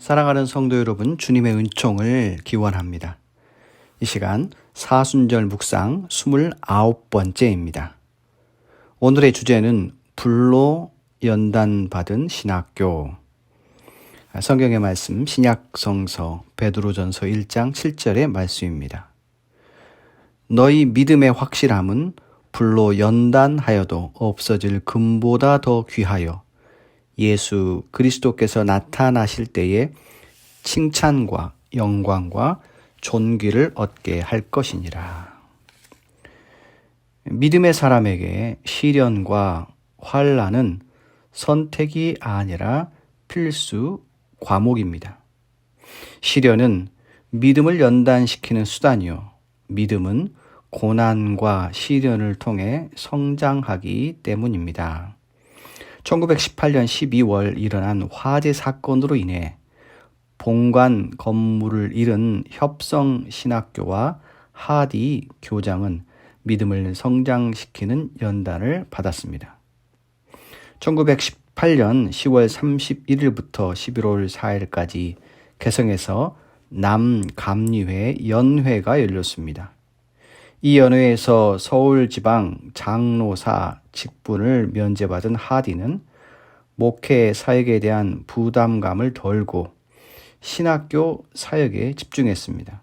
사랑하는 성도 여러분, 주님의 은총을 기원합니다. 이 시간 사순절 묵상 29번째입니다. 오늘의 주제는 불로 연단받은 신학교. 성경의 말씀 신약성서 베드로전서 1장 7절의 말씀입니다. 너희 믿음의 확실함은 불로 연단하여도 없어질 금보다 더 귀하여 예수 그리스도께서 나타나실 때에 칭찬과 영광과 존귀를 얻게 할 것이니라. 믿음의 사람에게 시련과 환난은 선택이 아니라 필수 과목입니다. 시련은 믿음을 연단시키는 수단이요. 믿음은 고난과 시련을 통해 성장하기 때문입니다. 1918년 12월 일어난 화재 사건으로 인해 본관 건물을 잃은 협성신학교와 하디 교장은 믿음을 성장시키는 연단을 받았습니다. 1918년 10월 31일부터 11월 4일까지 개성에서 남감리회 연회가 열렸습니다. 이 연회에서 서울지방 장로사 직분을 면제받은 하디는 목회 사역에 대한 부담감을 덜고 신학교 사역에 집중했습니다.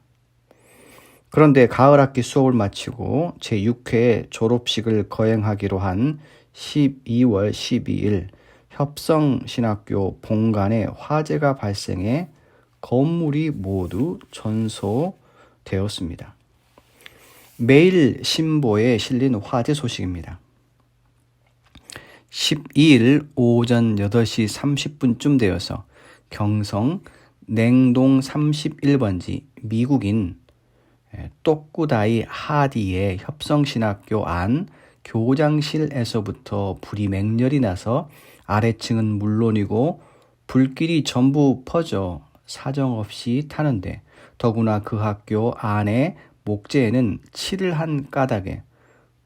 그런데 가을 학기 수업을 마치고 제6회 졸업식을 거행하기로 한 12월 12일 협성신학교 본관에 화재가 발생해 건물이 모두 전소되었습니다. 매일 신보에 실린 화재 소식입니다. 12일 오전 8시 30분쯤 되어서 경성 냉동 31번지 미국인 똑구다이 하디의 협성신학교 안 교장실에서부터 불이 맹렬히 나서 아래층은 물론이고 불길이 전부 퍼져 사정없이 타는데 더구나 그 학교 안에 목재에는 칠을 한 까닭에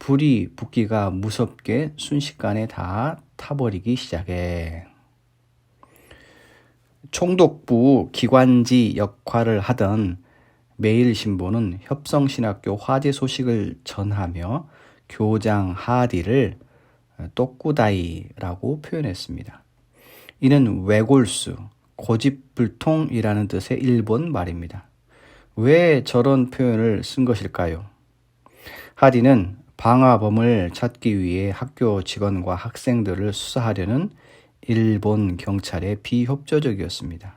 불이 붙기가 무섭게 순식간에 다 타버리기 시작해. 총독부 기관지 역할을 하던 매일신보는 협성신학교 화재 소식을 전하며 교장 하디를 똑구다이라고 표현했습니다. 이는 외골수, 고집불통이라는 뜻의 일본 말입니다. 왜 저런 표현을 쓴 것일까요? 하디는 방화범을 찾기 위해 학교 직원과 학생들을 수사하려는 일본 경찰에 비협조적이었습니다.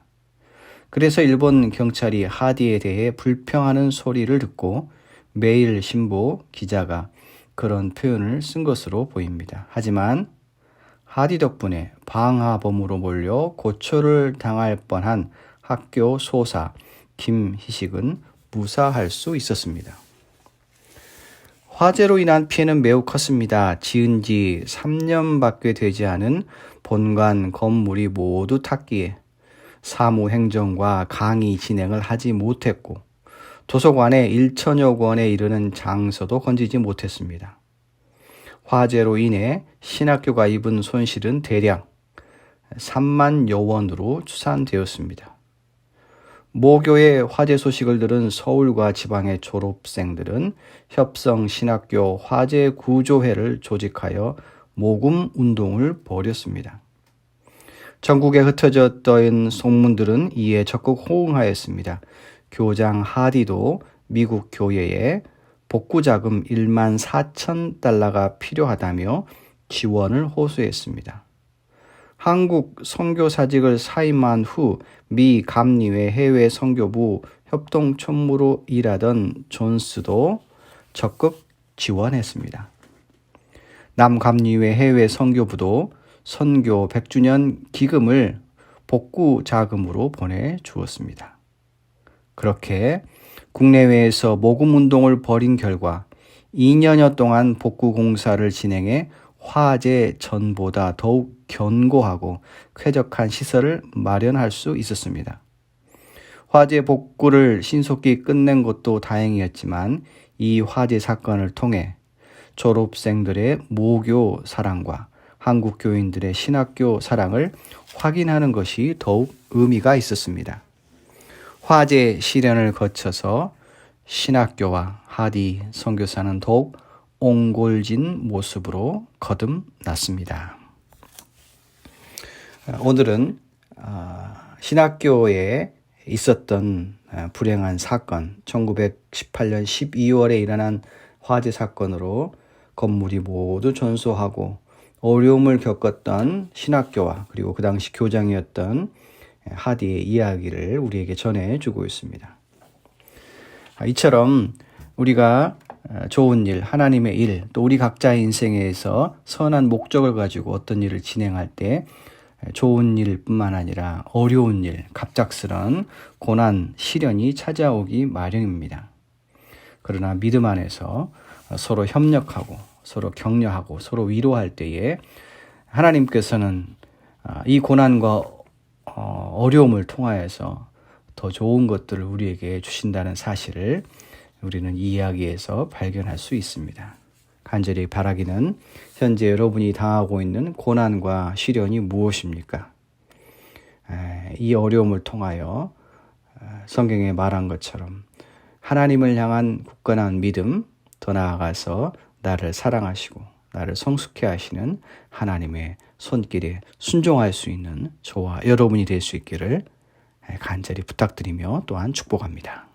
그래서 일본 경찰이 하디에 대해 불평하는 소리를 듣고 매일신보 기자가 그런 표현을 쓴 것으로 보입니다. 하지만 하디 덕분에 방화범으로 몰려 고초를 당할 뻔한 학교 소사 김희식은 무사할 수 있었습니다. 화재로 인한 피해는 매우 컸습니다. 지은 지 3년밖에 되지 않은 본관 건물이 모두 탔기에 사무행정과 강의 진행을 하지 못했고 도서관에 1천여 권에 이르는 장서도 건지지 못했습니다. 화재로 인해 신학교가 입은 손실은 대략 3만여 원으로 추산되었습니다. 모교의 화재 소식을 들은 서울과 지방의 졸업생들은 협성신학교 화재 구조회를 조직하여 모금 운동을 벌였습니다. 전국에 흩어졌던 소문들은 이에 적극 호응하였습니다. 교장 하디도 미국 교회에 복구자금 1만 4천 달러가 필요하다며 지원을 호소했습니다. 한국 선교사직을 사임한 후 미 감리회 해외 선교부 협동총무로 일하던 존스도 적극 지원했습니다. 남감리회 해외 선교부도 선교 100주년 기금을 복구 자금으로 보내주었습니다. 그렇게 국내외에서 모금 운동을 벌인 결과 2년여 동안 복구 공사를 진행해 화재 전보다 더욱 견고하고 쾌적한 시설을 마련할 수 있었습니다. 화재 복구를 신속히 끝낸 것도 다행이었지만 이 화재 사건을 통해 졸업생들의 모교 사랑과 한국 교인들의 신학교 사랑을 확인하는 것이 더욱 의미가 있었습니다. 화재 시련을 거쳐서 신학교와 하디 선교사는 더욱 옹골진 모습으로 거듭났습니다. 오늘은 신학교에 있었던 불행한 사건, 1918년 12월에 일어난 화재 사건으로 건물이 모두 전소하고 어려움을 겪었던 신학교와 그리고 그 당시 교장이었던 하디의 이야기를 우리에게 전해주고 있습니다. 이처럼 우리가 좋은 일, 하나님의 일, 또 우리 각자의 인생에서 선한 목적을 가지고 어떤 일을 진행할 때 좋은 일뿐만 아니라 어려운 일, 갑작스런 고난, 시련이 찾아오기 마련입니다. 그러나 믿음 안에서 서로 협력하고 서로 격려하고 서로 위로할 때에 하나님께서는 이 고난과 어려움을 통하여서 더 좋은 것들을 우리에게 주신다는 사실을 우리는 이 이야기에서 발견할 수 있습니다. 간절히 바라기는 현재 여러분이 당하고 있는 고난과 시련이 무엇입니까? 이 어려움을 통하여 성경에 말한 것처럼 하나님을 향한 굳건한 믿음, 더 나아가서 나를 사랑하시고 나를 성숙해 하시는 하나님의 손길에 순종할 수 있는 저와 여러분이 될 수 있기를 간절히 부탁드리며 또한 축복합니다.